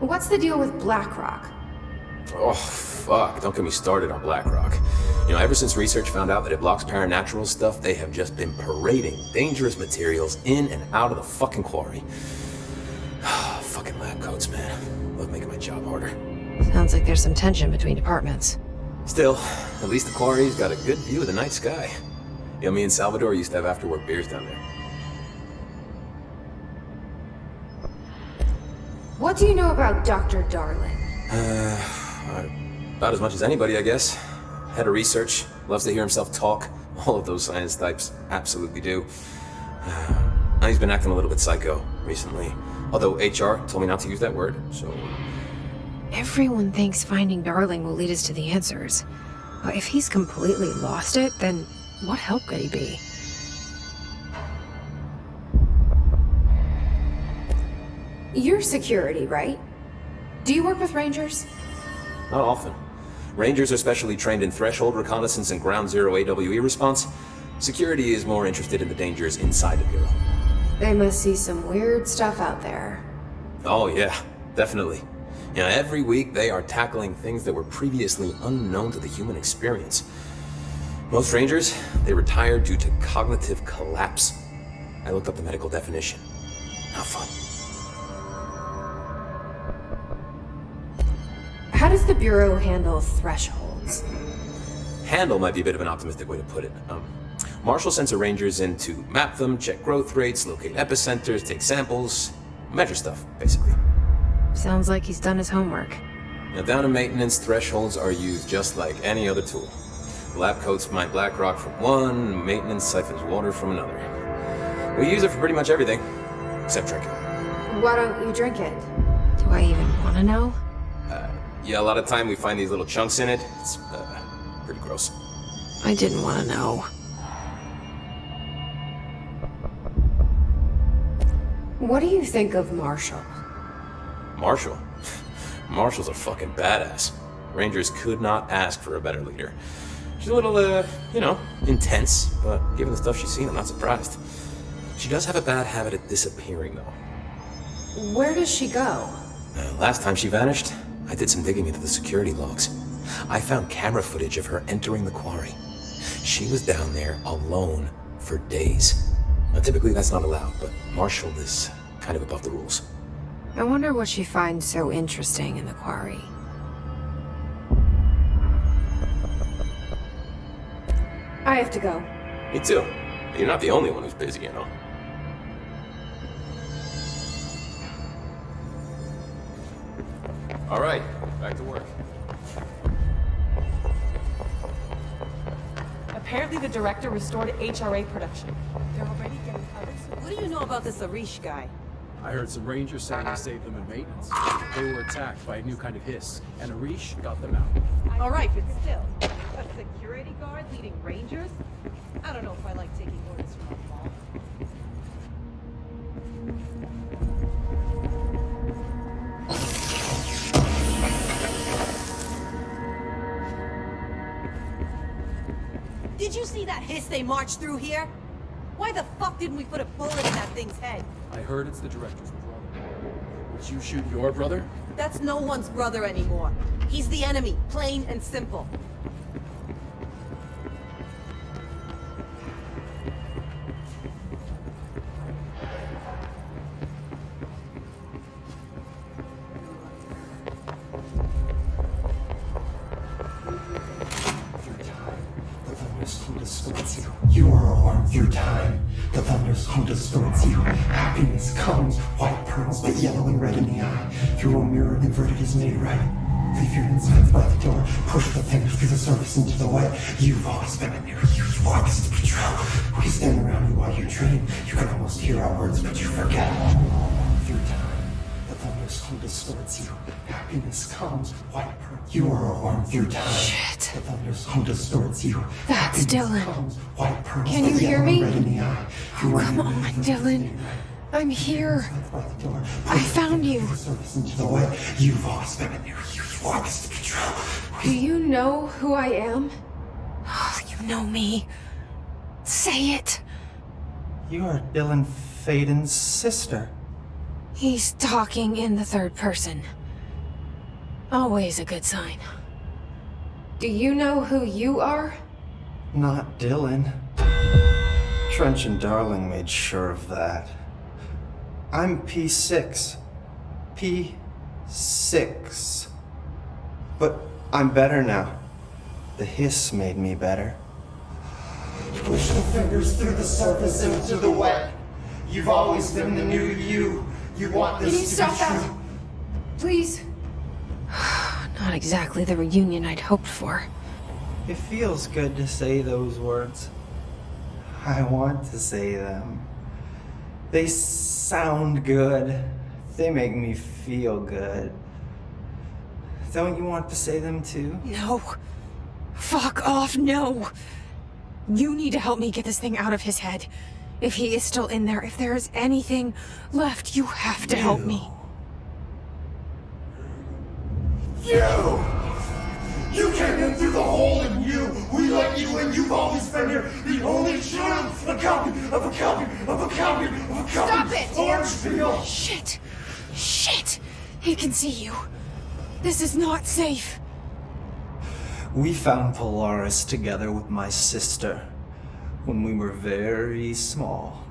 What's the deal with BlackRock? Oh, fuck. Don't get me started on BlackRock. Ever since research found out that it blocks paranatural stuff, they have just been parading dangerous materials in and out of the fucking quarry. Fucking lab coats, man. Love making my job harder. Sounds like there's some tension between departments. Still, at least the quarry's got a good view of the night sky. Me and Salvador used to have after-work beers down there. What do you know about Dr. Darling? About as much as anybody, I guess. Head of research, loves to hear himself talk. All of those science types absolutely do. He's been acting a little bit psycho recently. Although HR told me not to use that word, so... Everyone thinks finding Darling will lead us to the answers. But if he's completely lost it, then what help could he be? You're security, right? Do you work with Rangers? Not often. Rangers are specially trained in threshold reconnaissance and ground zero AWE response. Security is more interested in the dangers inside the Bureau. They must see some weird stuff out there. Oh yeah, definitely. Every week they are tackling things that were previously unknown to the human experience. Most Rangers, they retire due to cognitive collapse. I looked up the medical definition. Not fun. How does the Bureau handle thresholds? Handle might be a bit of an optimistic way to put it. Marshall sends her Rangers in to map them, check growth rates, locate epicenters, take samples, measure stuff, basically. Sounds like he's done his homework. Down in maintenance, thresholds are used just like any other tool. Lab coats mine BlackRock from one, maintenance siphons water from another. We use it for pretty much everything, except drinking. Why don't you drink it? Do I even want to know? Yeah, a lot of time we find these little chunks in it. It's pretty gross. I didn't want to know. What do you think of Marshall? Marshall? Marshall's a fucking badass. Rangers could not ask for a better leader. She's a little, intense, but given the stuff she's seen, I'm not surprised. She does have a bad habit of disappearing, though. Where does she go? Last time she vanished, I did some digging into the security logs. I found camera footage of her entering the quarry. She was down there alone for days. Now, typically that's not allowed, but Marshall is kind of above the rules. I wonder what she finds so interesting in the quarry. I have to go. Me too. You're not the only one who's busy, All right, back to work. Apparently the director restored HRA production. They're already getting others. What do you know about this Arish guy? I heard some Rangers saying he saved them in maintenance. They were attacked by a new kind of hiss, and Arish got them out. All right, but still, a security guard leading Rangers? I don't know if I like taking orders from a ball. Did you see that hiss they marched through here? Why the fuck didn't we put a bullet in that thing's head? I heard it's the director's brother. Would you shoot your brother? That's no one's brother anymore. He's the enemy, plain and simple. You are a worm through time. The thunders come distorts you. Happiness comes, white pearls, but yellow and red in the eye. Through a mirror inverted is made right. Leave your insides by the door. Push the fingers through the surface into the white. You've always been in there. You walk as the patrol. We stand around you while you dream. You can almost hear our words, but you forget. Through time, the thunders come distorts you. Happiness comes, white pearls. You are a worm through time. Shit. The thunders come distorts you. That's Dylan. Comes, white pearls, Can you hear me? red in the eye. Oh, come on, Dylan. I'm here. I found you. Into the way. You've always been in there. You walk as the patrol. Do you know who I am? Oh, you know me. Say it. You are Dylan Faden's sister. He's talking in the third person. Always a good sign. Do you know who you are? Not Dylan. Trench and Darling made sure of that. I'm P6. P6. But I'm better now. The hiss made me better. Push the fingers through the surface into the wet. You've always been the new you. You want Can you this to stop be that? true. Please? Not exactly the reunion I'd hoped for. It feels good to say those words. I want to say them. They sound good. They make me feel good. Don't you want to say them too? No. Fuck off, no. You need to help me get this thing out of his head. If he is still in there, if there is anything left, you have to help me. You came in through the hole in you. We let you in. You've always been here. The only truth. A copy of a copy of a copy of a copy. Stop it! Orange peel. Shit. Shit. He can see you. This is not safe. We found Polaris together with my sister when we were very small,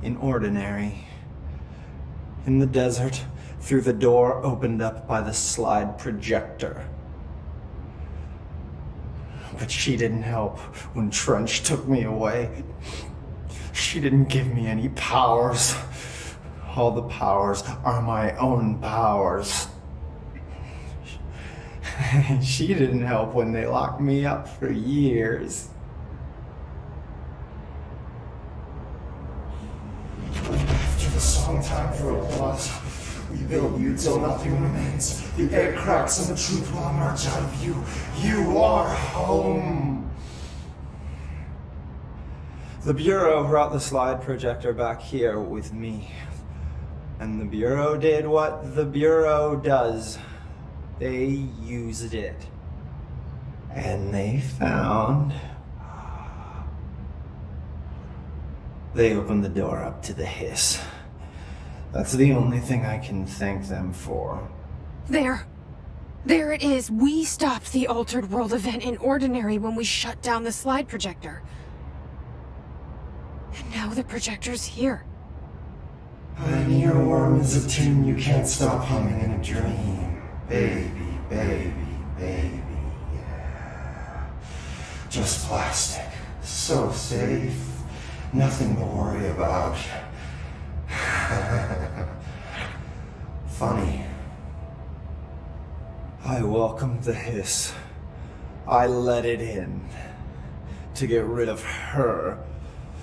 in Ordinary, in the desert, through the door opened up by the slide projector. But she didn't help when Trench took me away. She didn't give me any powers. All the powers are my own powers. She didn't help when they locked me up for years. After the song time for applause, we build you till nothing remains. The air cracks and the truth will emerge out of you. You are home. The Bureau brought the slide projector back here with me. And the Bureau did what the Bureau does. They used it. And they found... They opened the door up to the hiss. That's the only thing I can thank them for. There. There it is. We stopped the Altered World event in Ordinary when we shut down the slide projector. And now the projector's here. An earworm is a tune you can't stop humming in a dream. Baby, baby, baby, yeah. Just plastic. So safe. Nothing to worry about. Funny. I welcomed the hiss. I let it in. To get rid of her.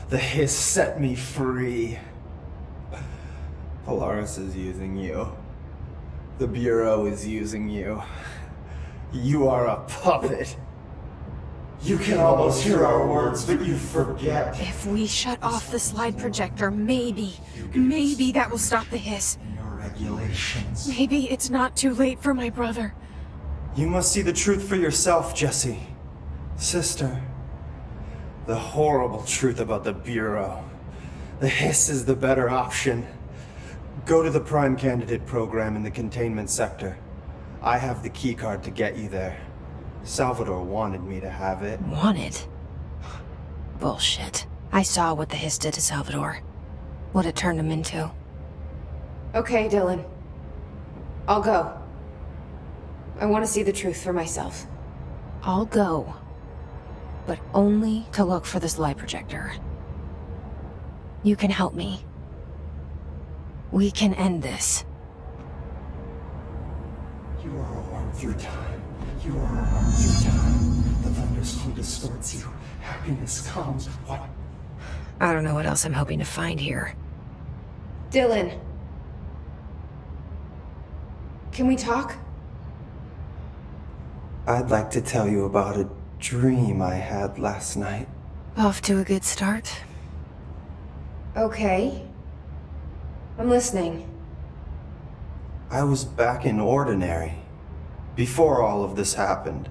The hiss set me free. Polaris is using you. The Bureau is using you. You are a puppet. You can almost hear our words, but you forget. If we shut off the slide projector, maybe that will stop the hiss. Your regulations. Maybe it's not too late for my brother. You must see the truth for yourself, Jesse. Sister. The horrible truth about the Bureau. The hiss is the better option. Go to the Prime Candidate program in the containment sector. I have the keycard to get you there. Salvador wanted me to have it. Wanted? Bullshit. I saw what the hiss did to Salvador. What it turned him into. Okay, Dylan. I'll go. I want to see the truth for myself. I'll go. But only to look for this light projector. You can help me. We can end this. You are a worm through time. You are a worm through time. The thunderstorm distorts you. Happiness comes. What? I don't know what else I'm hoping to find here. Dylan. Can we talk? I'd like to tell you about a dream I had last night. Off to a good start. Okay. I'm listening. I was back in Ordinary, before all of this happened.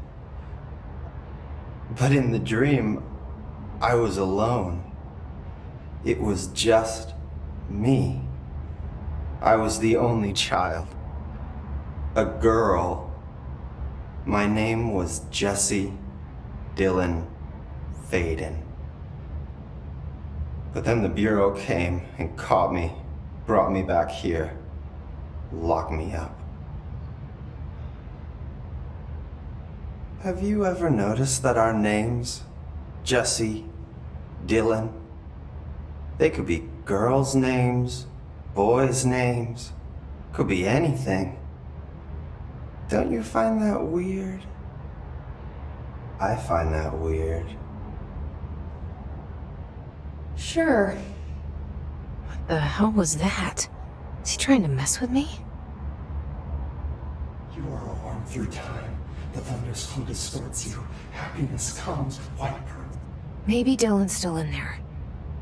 But in the dream, I was alone. It was just me. I was the only child. A girl My name was Jesse Dylan Faden. But then the Bureau came and caught me, brought me back here, locked me up. Have you ever noticed that our names, Jesse, Dylan, they could be girls' names, boys' names, could be anything. Don't you find that weird? I find that weird. Sure. What the hell was that? Is he trying to mess with me? You are a worm through time. The thunderstorm distorts you. Happiness comes, white pearl. Maybe Dylan's still in there.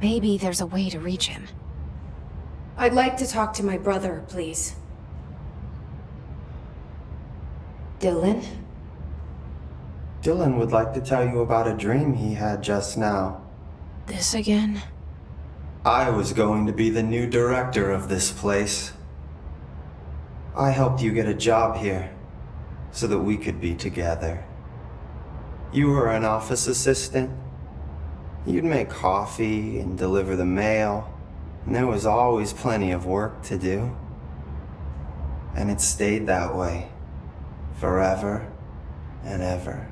Maybe there's a way to reach him. I'd like to talk to my brother, please. Dylan? Dylan would like to tell you about a dream he had just now. This again? I was going to be the new director of this place. I helped you get a job here, so that we could be together. You were an office assistant. You'd make coffee and deliver the mail, and there was always plenty of work to do. And it stayed that way, forever and ever.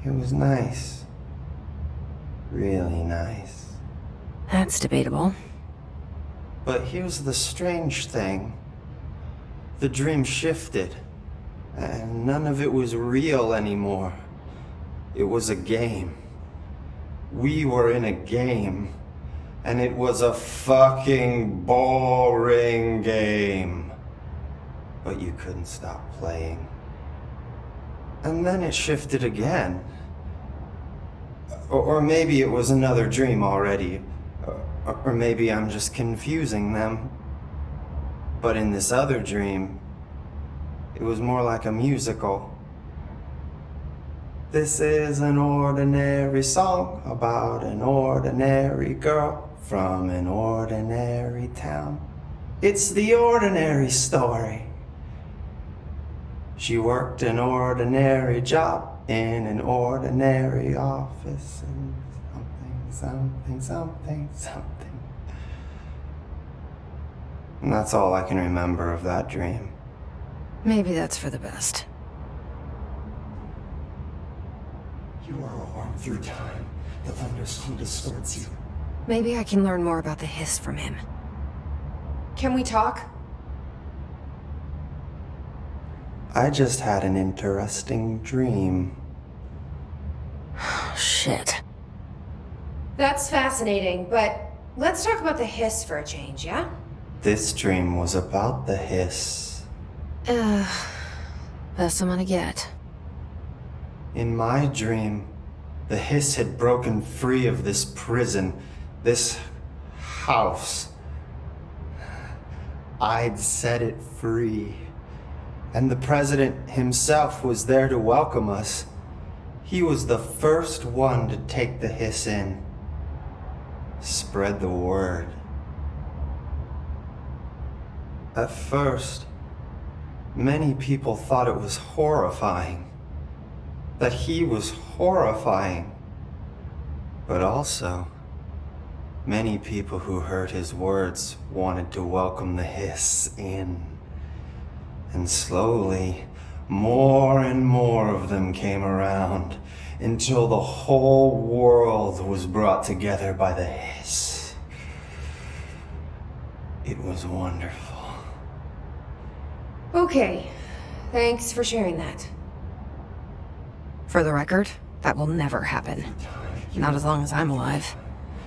It was nice. Really nice. That's debatable. But here's the strange thing. The dream shifted, and none of it was real anymore. It was a game. We were in a game, and it was a fucking boring game. But you couldn't stop playing. And then it shifted again. Or maybe it was another dream already. Or maybe I'm just confusing them. But in this other dream, it was more like a musical. This is an ordinary song about an ordinary girl from an ordinary town. It's the ordinary story. She worked an ordinary job in an ordinary office and something. And that's all I can remember of that dream. Maybe that's for the best. You are a worm through time. The thunderstorm distorts you. Maybe I can learn more about the hiss from him. Can we talk? I just had an interesting dream. Shit. That's fascinating, but let's talk about the hiss for a change, yeah? This dream was about the hiss. Best I'm gonna get. In my dream, the hiss had broken free of this prison, this house. I'd set it free. And the president himself was there to welcome us. He was the first one to take the hiss in. Spread the word. At first, many people thought it was horrifying. That he was horrifying. But also, many people who heard his words wanted to welcome the hiss in. And slowly, more and more of them came around until the whole world was brought together by the hiss. It was wonderful. Okay. Thanks for sharing that. For the record, that will never happen. Not as long as I'm alive.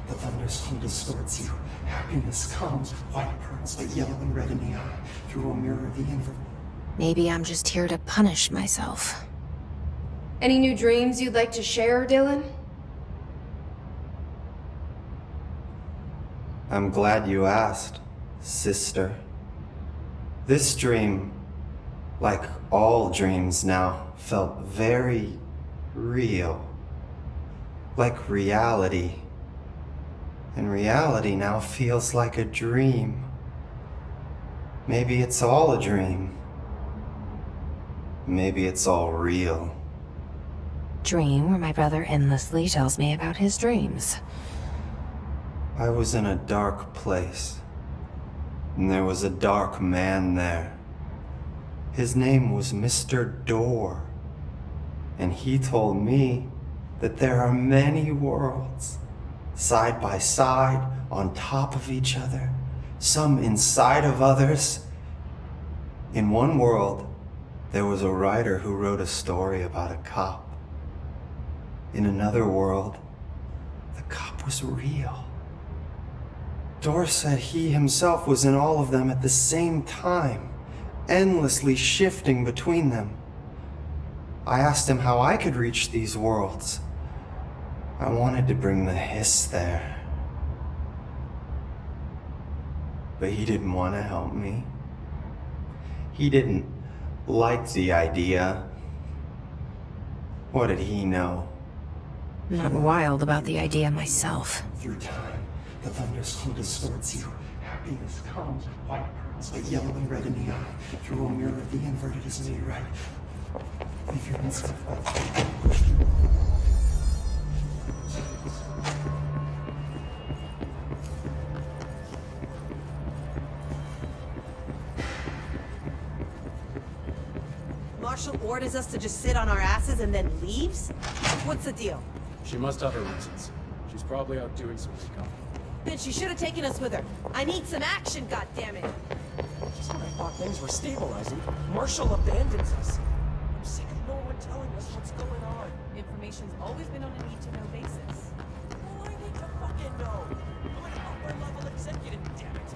The thunderstorm distorts you. Happiness comes, white pearls, but yellow and red in the eye, through a mirror of the inverse. Maybe I'm just here to punish myself. Any new dreams you'd like to share, Dylan? I'm glad you asked, sister. This dream, like all dreams now, felt very real. Like reality. And reality now feels like a dream. Maybe it's all a dream. Maybe it's all real. Dream where my brother endlessly tells me about his dreams. I was in a dark place, and there was a dark man there. His name was Mr. Door, and he told me that there are many worlds, side by side, on top of each other, some inside of others. In one world, there was a writer who wrote a story about a cop. In another world, the cop was real. Door said he himself was in all of them at the same time, endlessly shifting between them. I asked him how I could reach these worlds. I wanted to bring the hiss there. But he didn't want to help me. He didn't like the idea. What did he know? I'm not wild about the idea myself. Through time, the thunderstorm distorts you. Happiness comes, white pearls, but yellow and red in the eye. Through a mirror, the inverted is made right. Leave your instinct by the Marshall orders us to just sit on our asses and then leaves? What's the deal? She must have her reasons. She's probably out doing some recon. Then she should have taken us with her. I need some action, goddammit! Just when I thought things were stabilizing, Marshall abandons us. I'm sick of no one telling us what's going on. Information's always been on a need-to-know basis. Well, I need to fucking know. I'm an upper-level executive, damn it.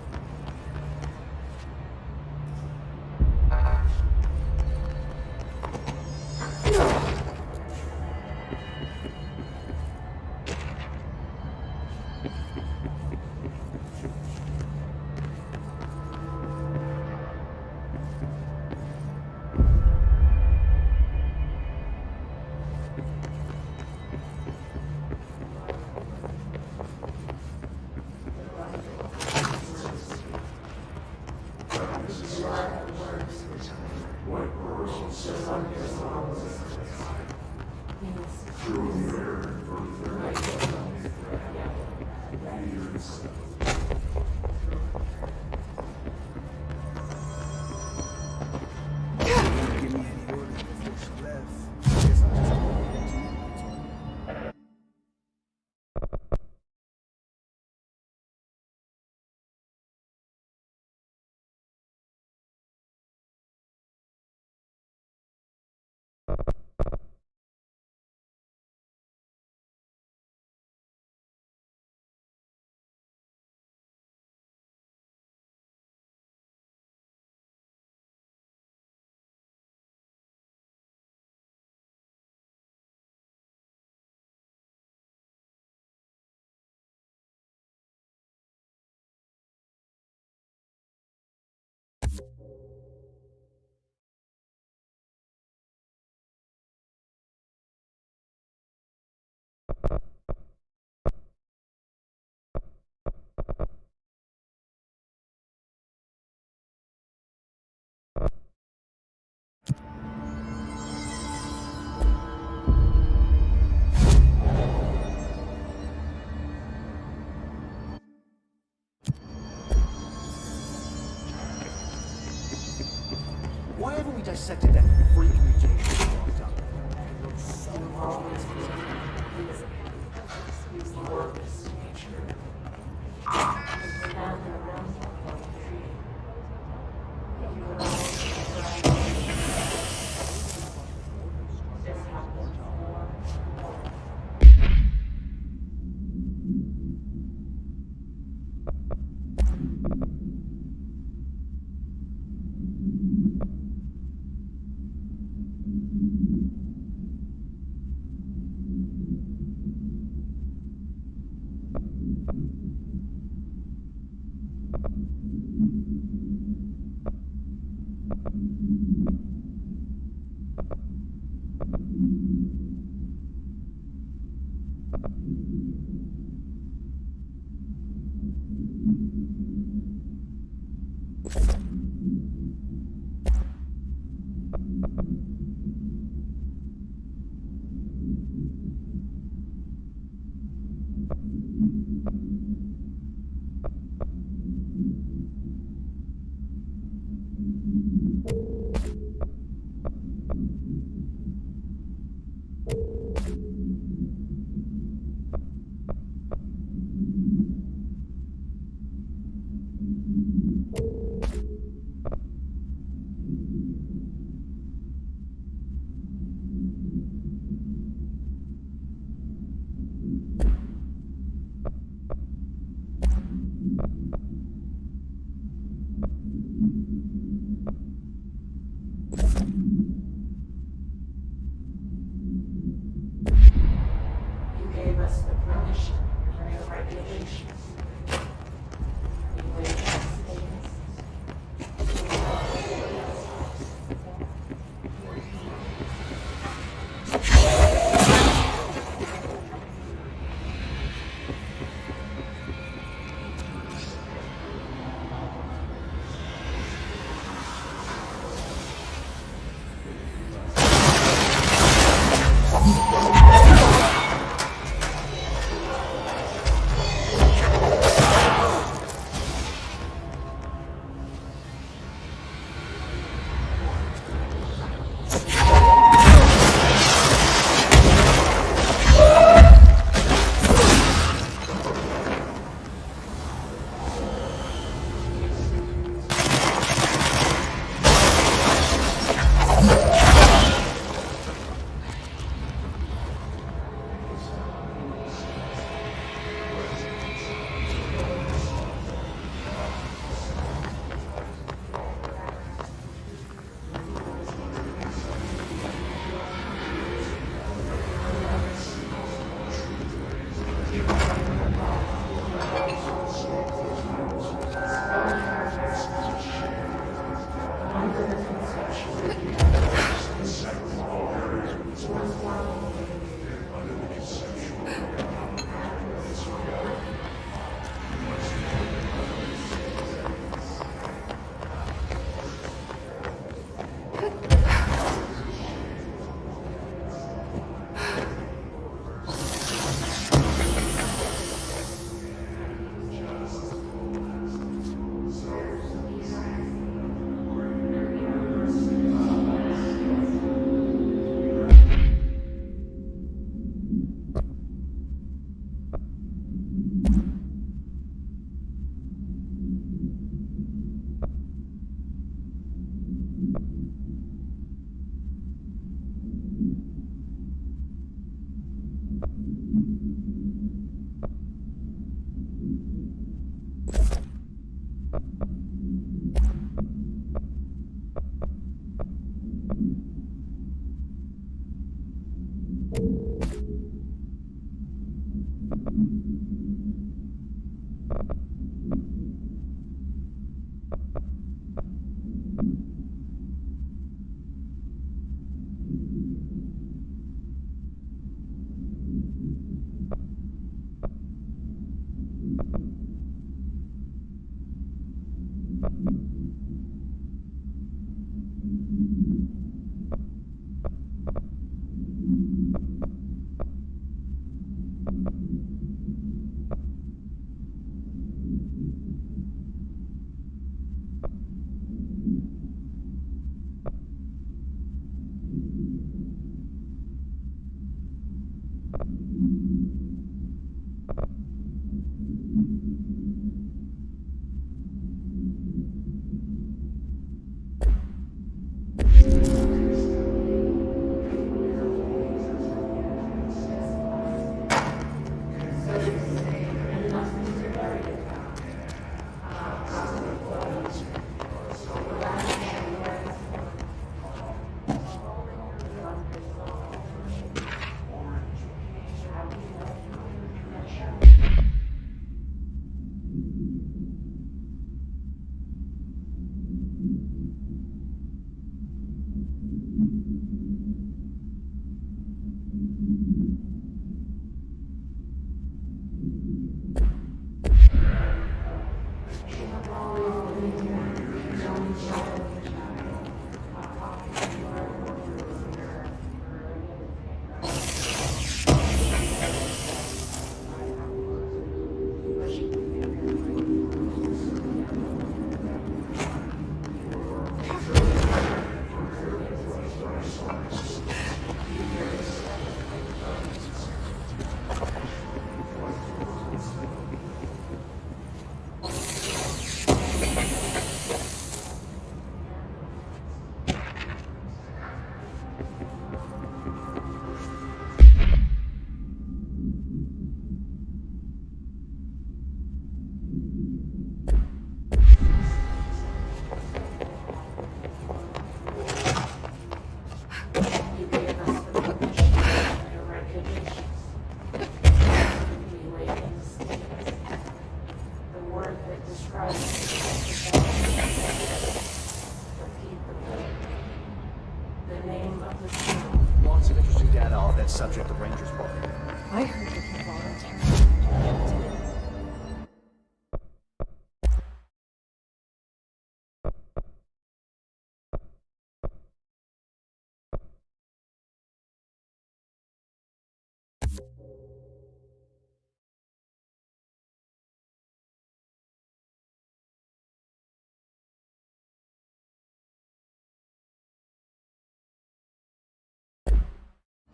Why haven't we dissected that freak mutation locked up? just the permission and the regulations. I heard that he volunteered.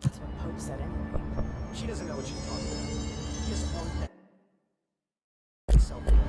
That's what Pope said anyway. She doesn't know what she's talking about. He has owned that. Self-made.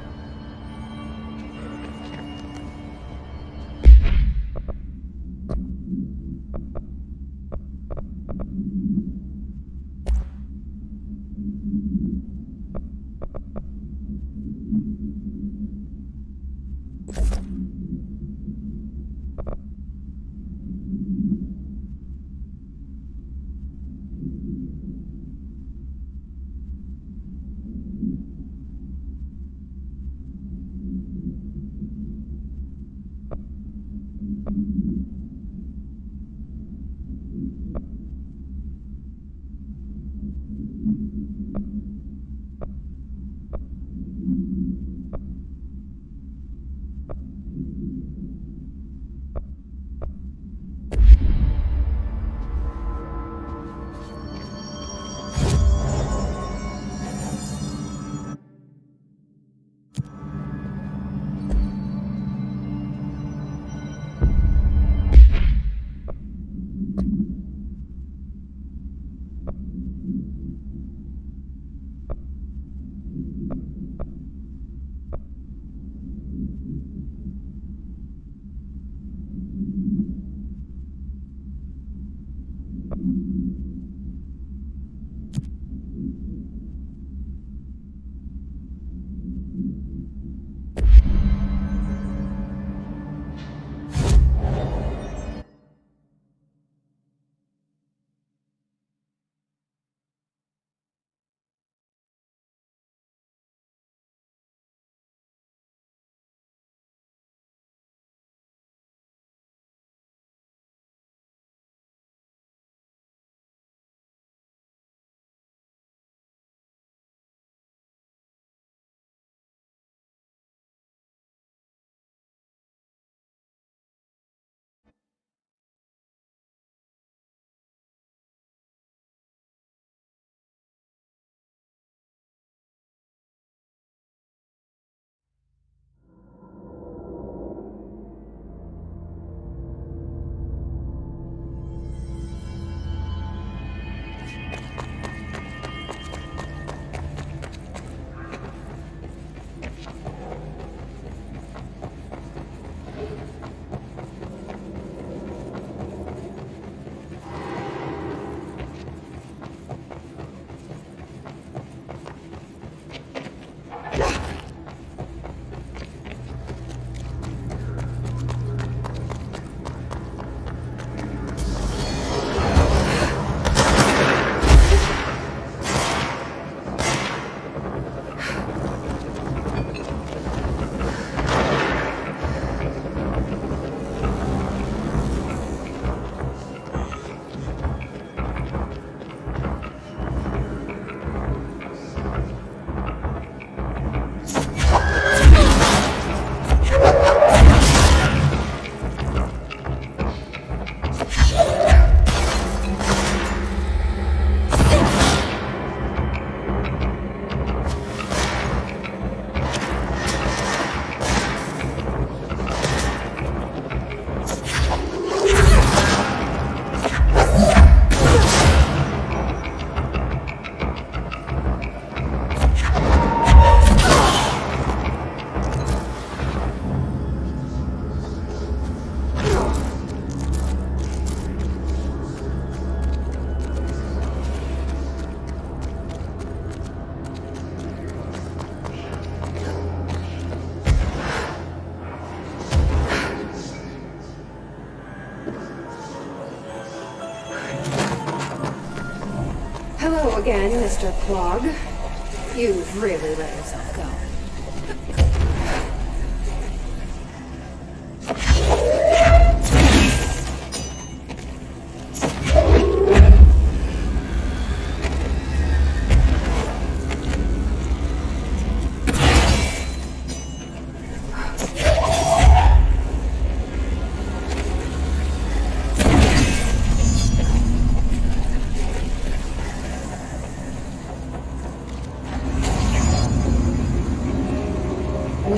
Hello again, Mr. Clog. You've really let yourself go.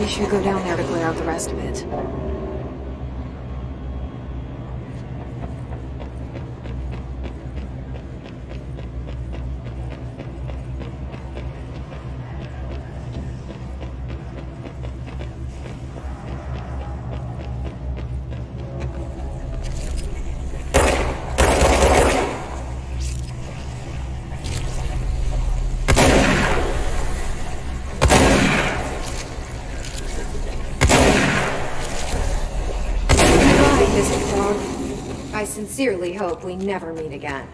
We should go down there to clear out the rest of it. I sincerely hope we never meet again.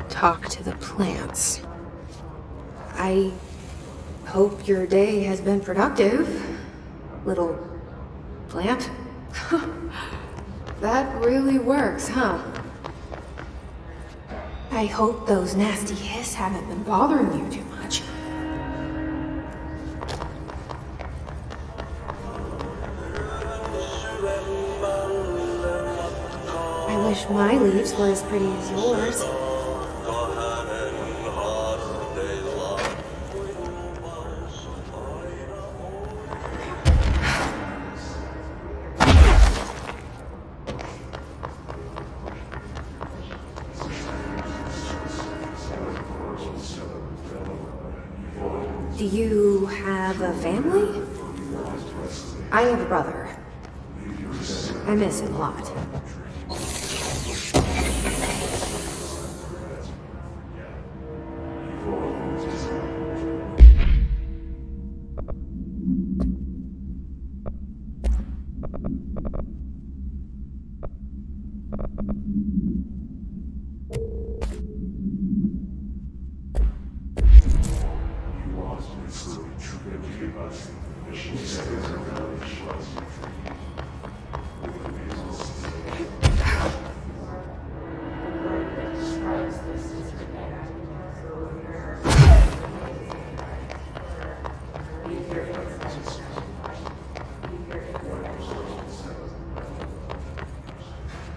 Talk to the plants. I hope your day has been productive, little plant. That really works, huh? I hope those nasty hiss haven't been bothering you too much. I wish my leaves were as pretty as yours. Do you have a family? I have a brother. I miss him a lot.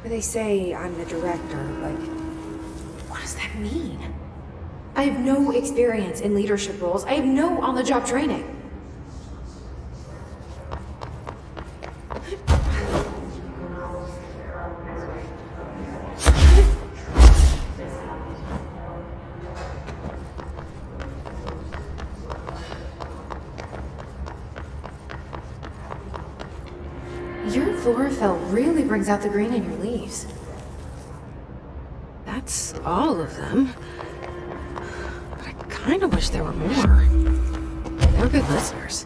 They say I'm the director, but what does that mean? I have no experience in leadership roles. I have no on-the-job training. Your chlorophyll really brings out the green in your leaves. That's all of them. But I kind of wish there were more. They're good listeners.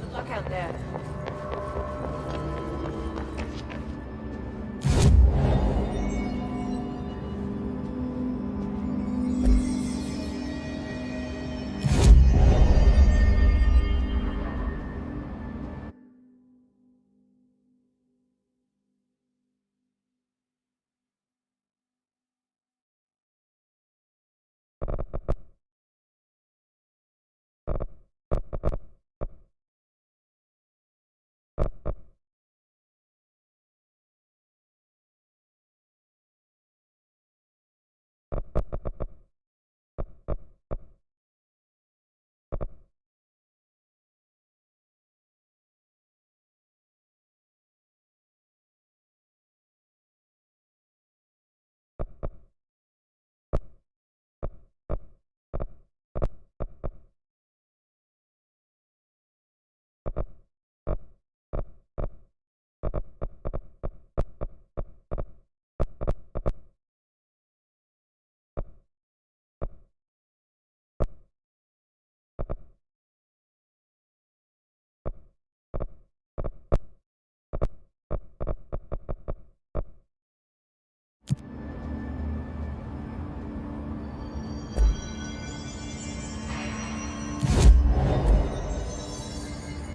Good luck out there.